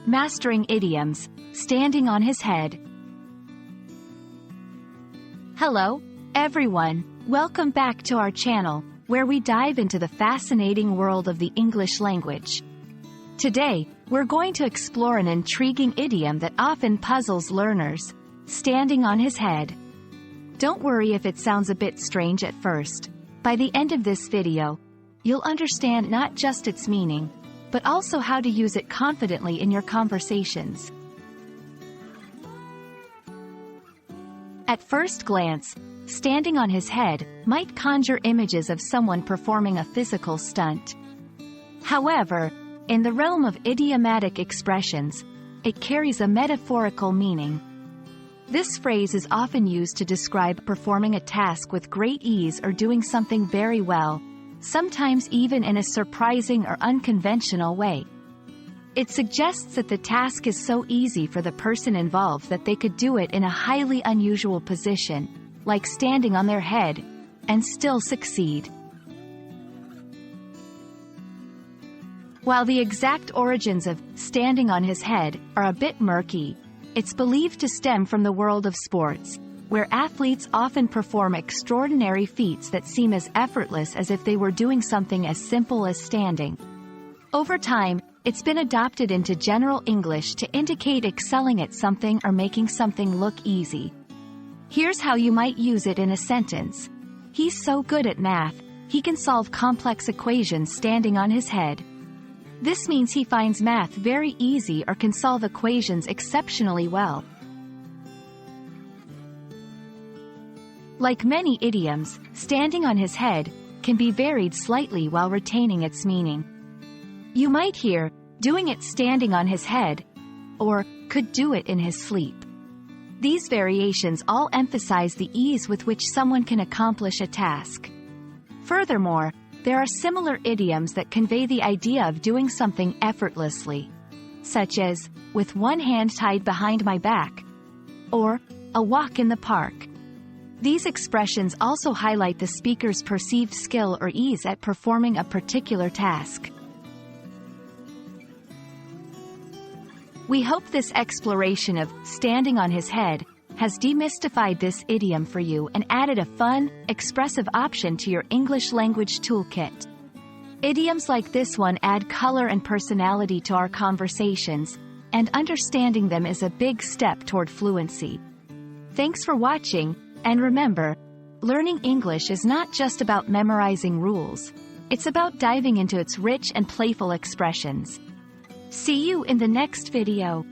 Mastering Idioms, Standing on His Head. Hello, everyone. Welcome back to our channel, where we dive into the fascinating world of the English language. Today, we're going to explore an intriguing idiom that often puzzles learners: standing on his head. Don't worry if it sounds a bit strange at first. By the end of this video, you'll understand not just its meaning, but also how to use it confidently in your conversations. At first glance, standing on his head might conjure images of someone performing a physical stunt. However, in the realm of idiomatic expressions, it carries a metaphorical meaning. This phrase is often used to describe performing a task with great ease or doing something very well, sometimes even in a surprising or unconventional way. It suggests that the task is so easy for the person involved that they could do it in a highly unusual position, like standing on their head, and still succeed. While the exact origins of standing on his head are a bit murky, it's believed to stem from the world of sports, where athletes often perform extraordinary feats that seem as effortless as if they were doing something as simple as standing. Over time, it's been adopted into general English to indicate excelling at something or making something look easy. Here's how you might use it in a sentence. He's so good at math, he can solve complex equations standing on his head. This means he finds math very easy or can solve equations exceptionally well. Like many idioms, standing on his head can be varied slightly while retaining its meaning. You might hear, doing it standing on his head, or could do it in his sleep. These variations all emphasize the ease with which someone can accomplish a task. Furthermore, there are similar idioms that convey the idea of doing something effortlessly, such as, with one hand tied behind my back, or a walk in the park. These expressions also highlight the speaker's perceived skill or ease at performing a particular task. We hope this exploration of standing on his head has demystified this idiom for you and added a fun, expressive option to your English language toolkit. Idioms like this one add color and personality to our conversations, and understanding them is a big step toward fluency. Thanks for watching, and remember, learning English is not just about memorizing rules. It's about diving into its rich and playful expressions. See you in the next video.